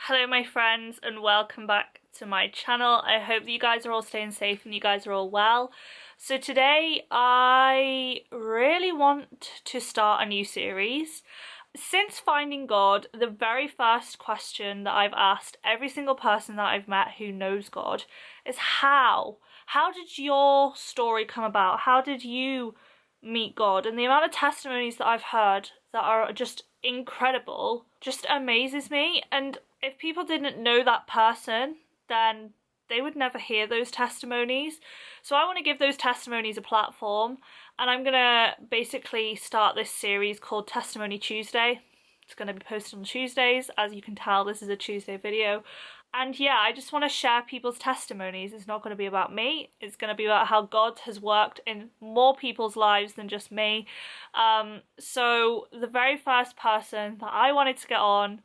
Hello my friends and welcome back to my channel. I hope that you guys are all staying safe and you guys are all well. So today I really want to start a new series. Since finding God, the very first question that I've asked every single person that I've met who knows God is how? How did your story come about? How did you meet God? And the amount of testimonies that I've heard that are just incredible just amazes me. And if people didn't know that person, then they would never hear those testimonies. So I want to give those testimonies a platform, and I'm gonna basically start this series called Testimony Tuesday. It's gonna be posted on Tuesdays. As you can tell, this is a Tuesday video. And yeah, I just want to share people's testimonies. It's not going to be about me. It's going to be about how God has worked in more people's lives than just me. So the very first person that I wanted to get on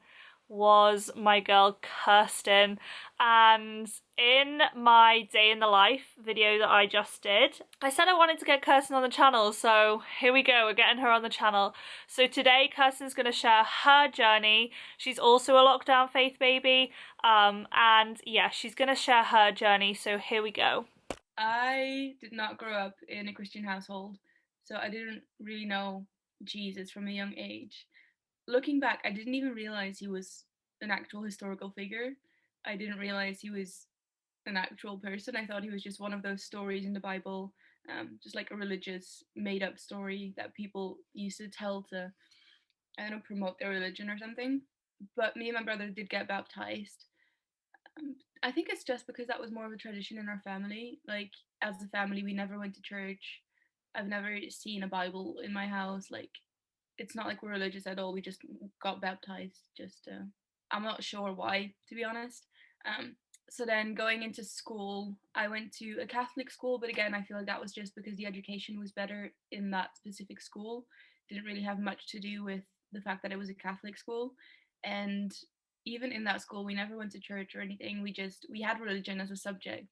was my girl Kirsten, and in my day in the life video that I just did, I said I wanted to get Kirsten on the channel, so here we go, we're getting her on the channel. So today Kirsten's going to share her journey. She's also a lockdown faith baby, and yeah, she's going to share her journey, so here we go. I did not grow up in a Christian household, so I didn't really know Jesus from a young age. Looking back, I didn't even realize he was an actual historical figure. I didn't realize he was an actual person. I thought he was just one of those stories in the Bible, just like a religious made up story that people used to tell to, I don't know, promote their religion or something. But me and my brother did get baptized. I think it's just because that was more of a tradition in our family. Like, as a family, we never went to church. I've never seen a Bible in my house. Like, it's not like we're religious at all. We just got baptized. I'm not sure why, to be honest. Um, so then going into school, I went to a Catholic school, but again, I feel like that was just because the education was better in that specific school. Didn't really have much to do with the fact that it was a Catholic school. And even in that school, we never went to church or anything. We had religion as a subject,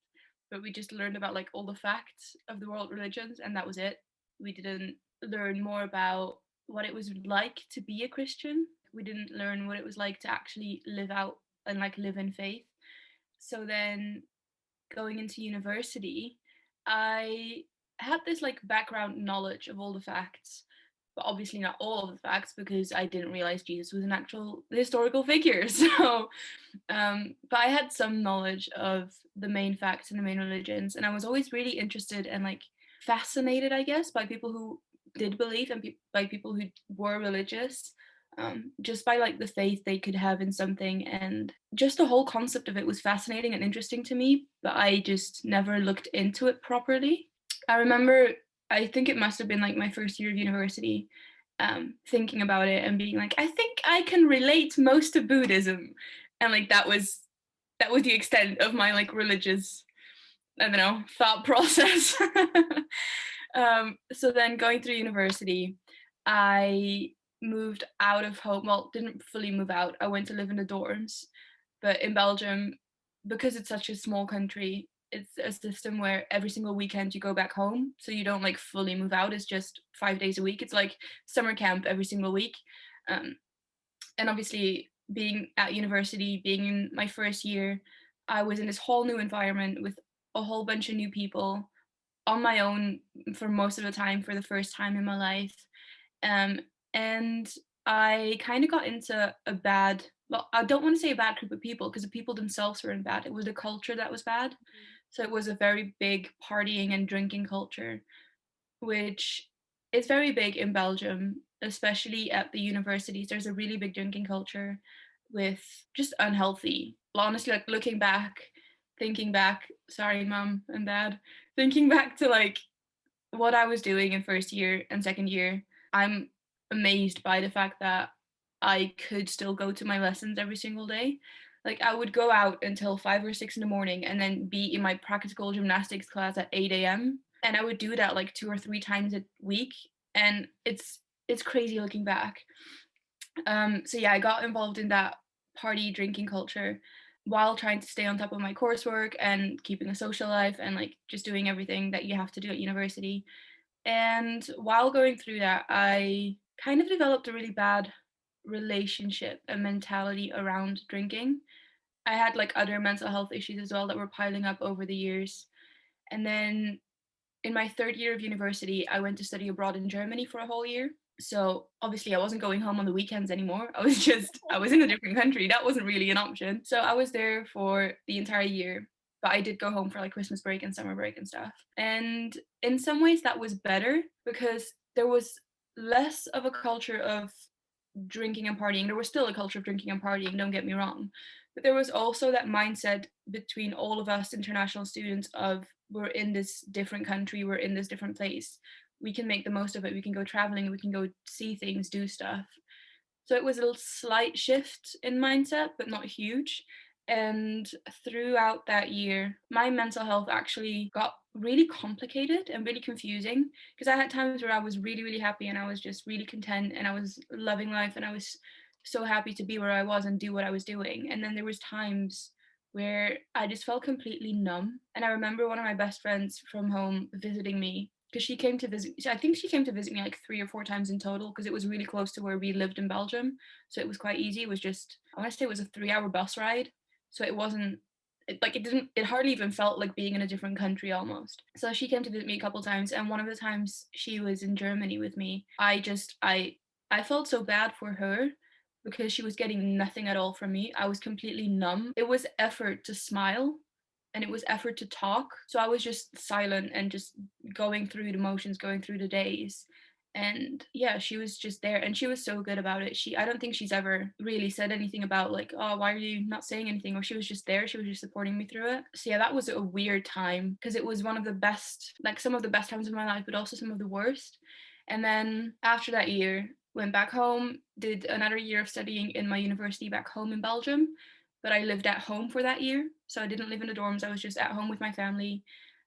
but we just learned about like all the facts of the world religions, and that was it. We didn't learn more about what it was like to be a Christian. We didn't learn what it was like to actually live out and like live in faith. So then going into university, I had this like background knowledge of all the facts, but obviously not all of the facts because I didn't realize Jesus was an actual historical figure. But I had some knowledge of the main facts and the main religions, and I was always really interested and like fascinated, I guess, by people who did believe and by people who were religious, just by like the faith they could have in something, and just the whole concept of it was fascinating and interesting to me, but I just never looked into it properly. I remember, I think it must have been like my first year of university, thinking about it and being like, I think I can relate most to Buddhism, and like that was the extent of my like religious, I don't know, thought process. So then going through university, I moved out of home. Well, didn't fully move out. I went to live in the dorms. But in Belgium, because it's such a small country, it's a system where every single weekend you go back home. So you don't like fully move out. It's just 5 days a week. It's like summer camp every single week. Um, and obviously, being at university, being in my first year, I was in this whole new environment with a whole bunch of new people on my own for most of the time for the first time in my life. Um, and I kind of got into a bad, well, I don't want to say a bad group of people because the people themselves weren't bad. It was the culture that was bad. So it was a very big partying and drinking culture, which is very big in Belgium, especially at the universities. There's a really big drinking culture with just unhealthy. Well, honestly, like looking back, thinking back, sorry, mom and dad, thinking back to like what I was doing in first year and second year, I'm amazed by the fact that I could still go to my lessons every single day. Like I would go out until 5 or 6 in the morning and then be in my practical gymnastics class at 8 a.m. And I would do that like 2 or 3 times a week. And it's crazy looking back. So yeah, I got involved in that party drinking culture while trying to stay on top of my coursework and keeping a social life and like just doing everything that you have to do at university. And while going through that, I kind of developed a really bad relationship and mentality around drinking. I had like other mental health issues as well that were piling up over the years. And then in my third year of university, I went to study abroad in Germany for a whole year. So obviously I wasn't going home on the weekends anymore. I was in a different country. That wasn't really an option. So I was there for the entire year. But I did go home for like Christmas break and summer break and stuff. And in some ways that was better because there was less of a culture of drinking and partying. There was still a culture of drinking and partying, don't get me wrong. But there was also that mindset between all of us international students of we're in this different country, we're in this different place. We can make the most of it. We can go traveling, we can go see things, do stuff. So it was a slight shift in mindset, but not huge. And throughout that year, my mental health actually got really complicated and really confusing because I had times where I was really, really happy and I was just really content and I was loving life and I was so happy to be where I was and do what I was doing. And then there was times where I just felt completely numb. And I remember one of my best friends from home visiting me because she came to visit. I think she came to visit me like 3 or 4 times in total because it was really close to where we lived in Belgium, so it was quite easy. It was just, I want to say it was a 3-hour bus ride, so it wasn't it hardly even felt like being in a different country almost. So she came to visit me a couple times, and one of the times she was in Germany with me, I felt so bad for her because she was getting nothing at all from me. I was completely numb. It was effort to smile and it was effort to talk. So I was just silent and just going through the motions, going through the days. And yeah, she was just there and she was so good about it. I don't think she's ever really said anything about like, oh, why are you not saying anything? Or she was just there. She was just supporting me through it. So yeah, that was a weird time because it was one of the best, like some of the best times of my life, but also some of the worst. And then after that year, went back home, did another year of studying in my university back home in Belgium, but I lived at home for that year. So I didn't live in the dorms. I was just at home with my family.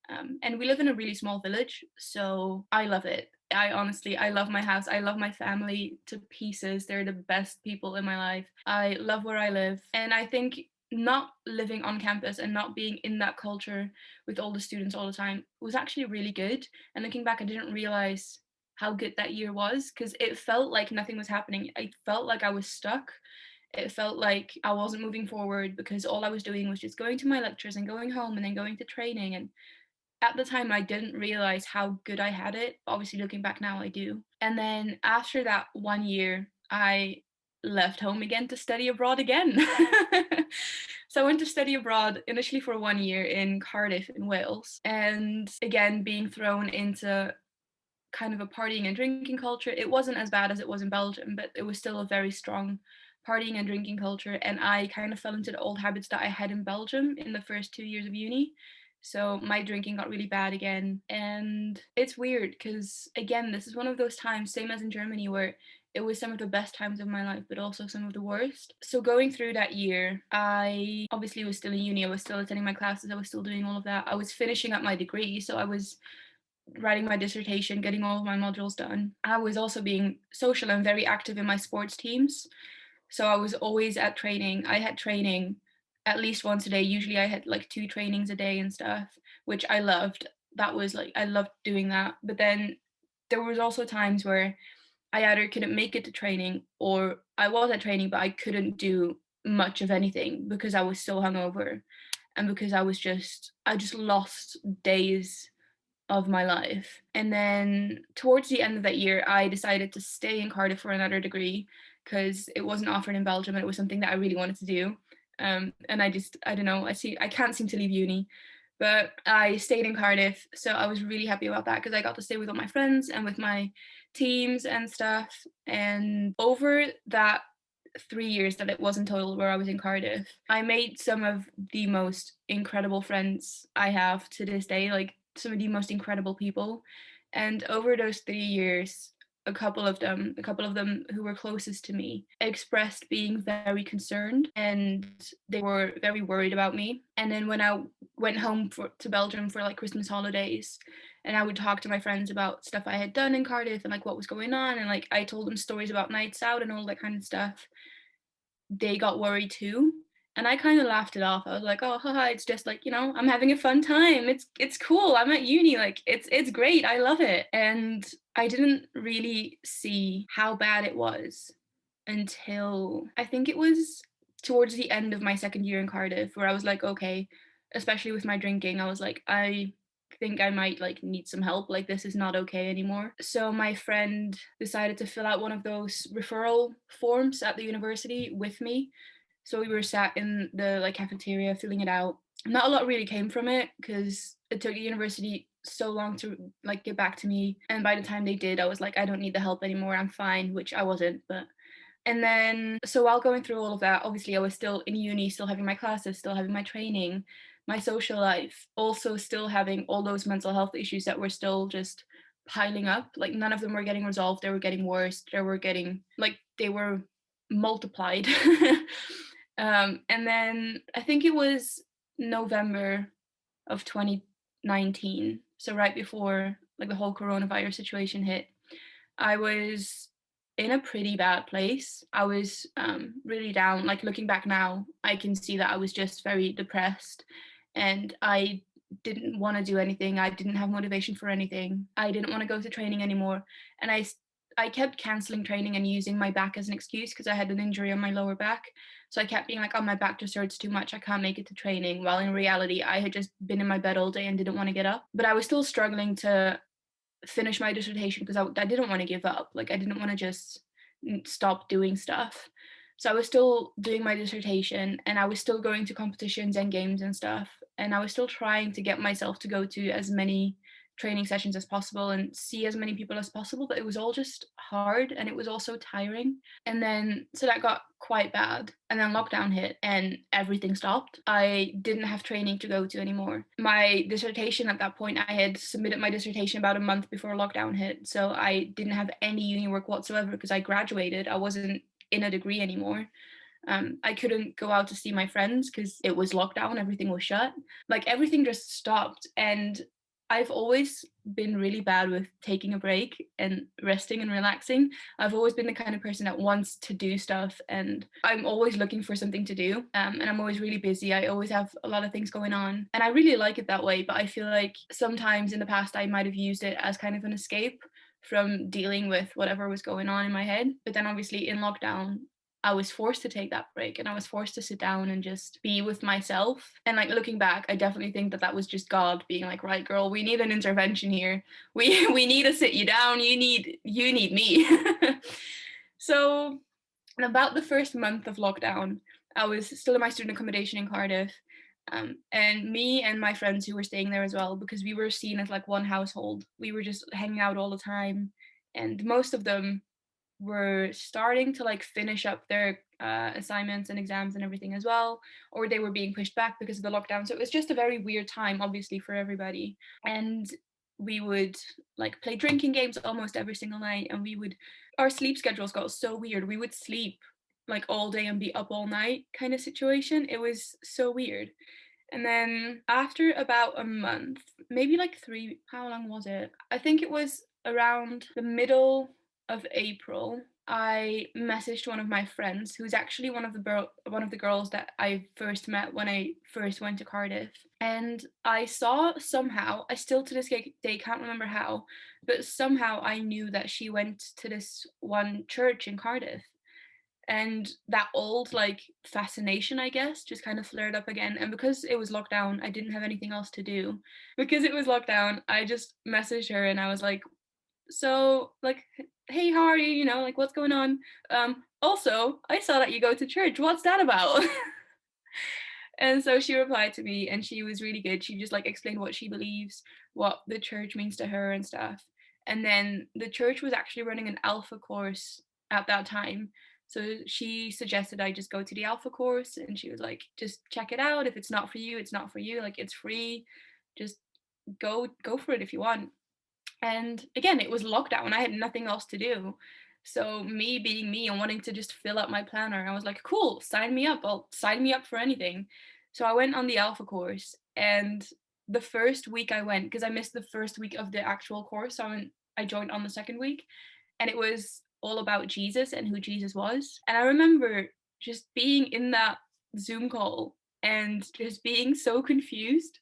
And we live in a really small village, so I love it. I love my house. I love my family to pieces. They're the best people in my life. I love where I live. And I think not living on campus and not being in that culture with all the students all the time was actually really good. And looking back, I didn't realize how good that year was because it felt like nothing was happening. I felt like I was stuck. It felt like I wasn't moving forward because all I was doing was just going to my lectures and going home and then going to training. And at the time, I didn't realize how good I had it. Obviously, looking back now, I do. And then after that 1 year, I left home again to study abroad again. So I went to study abroad initially for 1 year in Cardiff in Wales. And again, being thrown into kind of a partying and drinking culture. It wasn't as bad as it was in Belgium, but it was still a very strong partying and drinking culture. And I kind of fell into the old habits that I had in Belgium in the first 2 years of uni. So my drinking got really bad again. And it's weird because, again, this is one of those times, same as in Germany, where it was some of the best times of my life, but also some of the worst. So going through that year, I obviously was still in uni. I was still attending my classes. I was still doing all of that. I was finishing up my degree. So I was writing my dissertation, getting all of my modules done. I was also being social and very active in my sports teams. So I was always at training. I had training at least once a day. Usually I had like 2 trainings a day and stuff, which I loved. That was like, I loved doing that. But then there was also times where I either couldn't make it to training or I was at training, but I couldn't do much of anything because I was so hungover and because I just lost days of my life. And then towards the end of that year, I decided to stay in Cardiff for another degree because it wasn't offered in Belgium and it was something that I really wanted to do. And I don't know, I can't seem to leave uni. But I stayed in Cardiff, so I was really happy about that because I got to stay with all my friends and with my teams and stuff. And over that 3 years that it was in total where I was in Cardiff, I made some of the most incredible friends I have to this day, like some of the most incredible people. And over those 3 years, a couple of them who were closest to me, expressed being very concerned and they were very worried about me. And then when I went home to Belgium for like Christmas holidays, and I would talk to my friends about stuff I had done in Cardiff and like what was going on, and like I told them stories about nights out and all that kind of stuff, they got worried too. And I kind of laughed it off. I was like, "Oh, haha, it's just like, I'm having a fun time. It's cool. I'm at uni. Like it's great. I love it." And I didn't really see how bad it was until I think it was towards the end of my second year in Cardiff, where I was like, okay, especially with my drinking, I was like, I think I might like need some help. Like, this is not okay anymore. So my friend decided to fill out one of those referral forms at the university with me. So we were sat in the like cafeteria filling it out. Not a lot really came from it because it took the university so long to like get back to me, and by the time they did, I was like, I don't need the help anymore, I'm fine, which I wasn't. But and then, so while going through all of that, obviously I was still in uni, still having my classes, still having my training, my social life, also still having all those mental health issues that were still just piling up. Like, none of them were getting resolved, they were getting worse, they were multiplied. And then I think it was November of 2019, so right before like the whole coronavirus situation hit, I was in a pretty bad place. I was really down. Like, looking back now, I can see that I was just very depressed, and I didn't want to do anything. I didn't have motivation for anything. I didn't want to go to training anymore, and I kept canceling training and using my back as an excuse because I had an injury on my lower back. So I kept being like, oh, my back just hurts too much, I can't make it to training. While in reality, I had just been in my bed all day and didn't want to get up. But I was still struggling to finish my dissertation because I didn't want to give up. Like, I didn't want to just stop doing stuff. So I was still doing my dissertation, and I was still going to competitions and games and stuff. And I was still trying to get myself to go to as many training sessions as possible and see as many people as possible. But it was all just hard, and it was also tiring. And then, so that got quite bad. And then lockdown hit and everything stopped. I didn't have training to go to anymore. My dissertation at that point, I had submitted my dissertation about a month before lockdown hit. So I didn't have any uni work whatsoever because I graduated. I wasn't in a degree anymore. I couldn't go out to see my friends because it was lockdown, everything was shut. Like, everything just stopped. And I've always been really bad with taking a break and resting and relaxing. I've always been the kind of person that wants to do stuff, and I'm always looking for something to do. And I'm always really busy. I always have a lot of things going on, and I really like it that way. But I feel like sometimes in the past I might have used it as kind of an escape from dealing with whatever was going on in my head. But then obviously in lockdown, I was forced to take that break, and I was forced to sit down and just be with myself. And like, looking back, I definitely think that that was just God being like, right, girl, we need an intervention here. We need to sit you down. You need me. So about the first month of lockdown, I was still in my student accommodation in Cardiff. And me and my friends who were staying there as well, because we were seen as like one household, we were just hanging out all the time. And most of them were starting to like finish up their assignments and exams and everything as well, or they were being pushed back because of the lockdown. So it was just a very weird time, obviously, for everybody. And we would like play drinking games almost every single night, and our sleep schedules got so weird. We would sleep like all day and be up all night kind of situation. It was so weird. And then after about a month, maybe like three, how long was it? I think it was around the middle of April. I messaged one of my friends, who's actually one of the girls that I first met when I first went to Cardiff. And I saw somehow, I still to this day can't remember how, but somehow I knew that she went to this one church in Cardiff, and that old like fascination, I guess, just kind of flared up again. And because it was lockdown, I didn't have anything else to do. Because it was lockdown, I just messaged her and I was like, so like, hey, how are you, like, what's going on? Also, I saw that you go to church, what's that about? And so she replied to me, and she was really good. She just like explained what she believes, what the church means to her and stuff. And then the church was actually running an alpha course at that time. So she suggested I just go to the alpha course, and she was like, just check it out. If it's not for you, it's not for you. Like, it's free. Just go for it if you want. And again, it was lockdown. I had nothing else to do. So me being me and wanting to just fill up my planner, I was like, cool, sign me up. I'll sign me up for anything. So I went on the alpha course, and the first week I went, because I missed the first week of the actual course, so I joined on the second week, and it was all about Jesus and who Jesus was. And I remember just being in that Zoom call and just being so confused,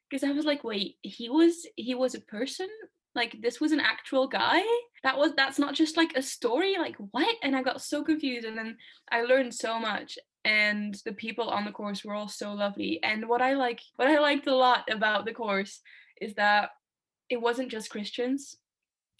because I was like, wait, he was a person, Like, this was an actual guy? That's not just like a story? Like, what? And I got so confused, and then I learned so much. And the people on the course were all so lovely. And what I liked a lot about the course is that it wasn't just Christians.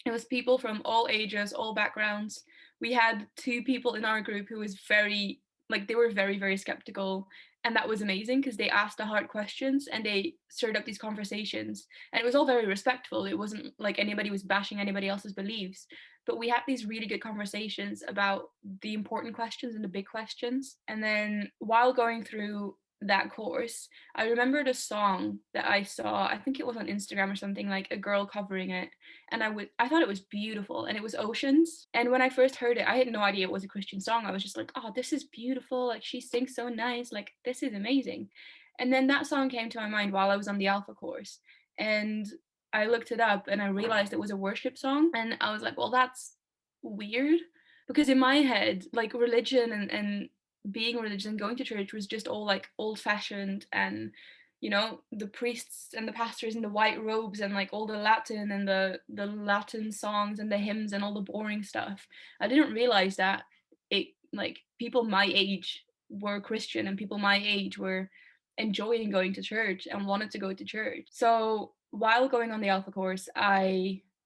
It was people from all ages, all backgrounds. We had two people in our group who was very, like, they were very, very skeptical. And that was amazing because they asked the hard questions and they stirred up these conversations. And it was all very respectful. It wasn't like anybody was bashing anybody else's beliefs. But we had these really good conversations about the important questions and the big questions. And then while going through that course, I remembered a song that I saw, I think it was on Instagram or something, like a girl covering it, and I thought it was beautiful, and it was Oceans. And when I first heard it, I had no idea it was a Christian song. I was just like, oh, this is beautiful, like she sings so nice, like this is amazing. And then that song came to my mind while I was on the Alpha course, and I looked it up and I realized it was a worship song, and I was like, well, that's weird, because in my head, like, religion and being religious and going to church was just all like old fashioned, and the priests and the pastors in the white robes and like all the Latin and the Latin songs and the hymns and all the boring stuff. I didn't realize that it, like, people my age were Christian and people my age were enjoying going to church and wanted to go to church. So while going on the Alpha course,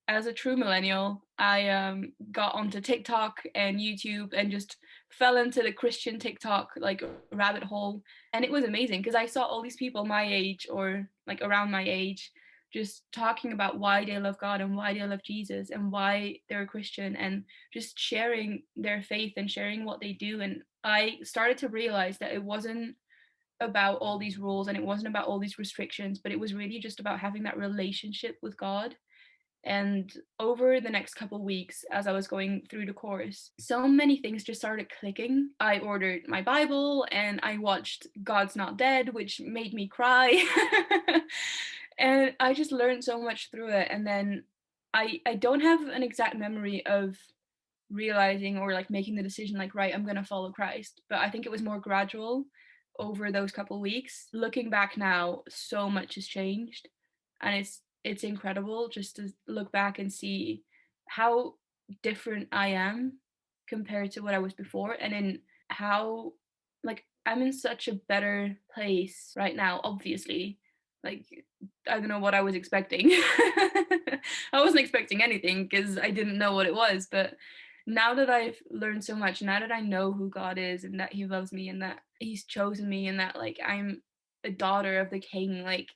as a true millennial, I got onto TikTok and YouTube and just fell into the Christian TikTok like rabbit hole. And it was amazing because I saw all these people my age or like around my age just talking about why they love God and why they love Jesus and why they're a Christian, and just sharing their faith and sharing what they do. And I started to realize that it wasn't about all these rules and it wasn't about all these restrictions, but it was really just about having that relationship with God. And over the next couple weeks, as I was going through the course, so many things just started clicking. I ordered my Bible and I watched God's Not Dead, which made me cry. And I just learned so much through it. And then I don't have an exact memory of realizing or like making the decision like, right, I'm going to follow Christ, but I think it was more gradual over those couple weeks. Looking back now, so much has changed, and it's incredible just to look back and see how different I am compared to what I was before, and in how, like, I'm in such a better place right now, obviously. Like, I don't know what I was expecting. I wasn't expecting anything because I didn't know what it was, but now that I've learned so much, now that I know who God is and that he loves me and that he's chosen me and that, like, I'm a daughter of the king, like,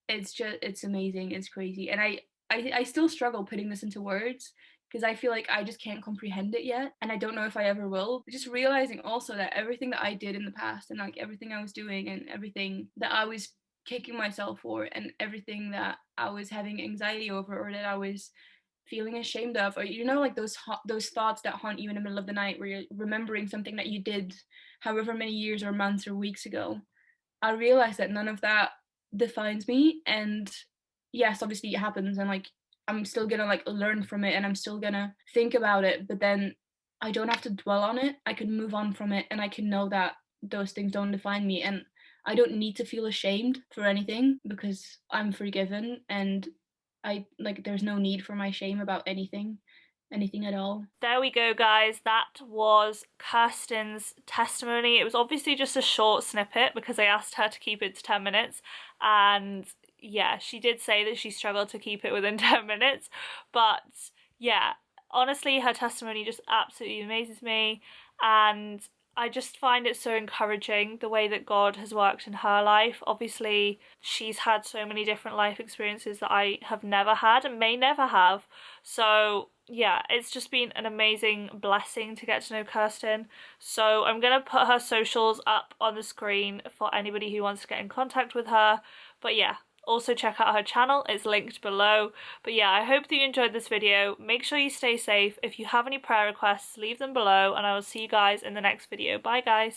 it's amazing, it's crazy. And I still struggle putting this into words because I feel like I just can't comprehend it yet, and I don't know if I ever will. Just realizing also that everything that I did in the past and like everything I was doing and everything that I was kicking myself for and everything that I was having anxiety over or that I was feeling ashamed of, or like those thoughts that haunt you in the middle of the night where you're remembering something that you did however many years or months or weeks ago. I realized that none of that defines me. And yes, obviously it happens, and like I'm still gonna like learn from it and I'm still gonna think about it, but then I don't have to dwell on it. I can move on from it and I can know that those things don't define me, and I don't need to feel ashamed for anything because I'm forgiven, and I like there's no need for my shame about anything at all. There we go, guys. That was Kirsten's testimony. It was obviously just a short snippet because I asked her to keep it to 10 minutes. And yeah, she did say that she struggled to keep it within 10 minutes. But yeah, honestly, her testimony just absolutely amazes me. And I just find it so encouraging the way that God has worked in her life. Obviously, she's had so many different life experiences that I have never had and may never have. So yeah, it's just been an amazing blessing to get to know Kirsten. So I'm going to put her socials up on the screen for anybody who wants to get in contact with her. But yeah, also check out her channel, it's linked below. But yeah, I hope that you enjoyed this video. Make sure you stay safe. If you have any prayer requests, leave them below, and I will see you guys in the next video. Bye guys.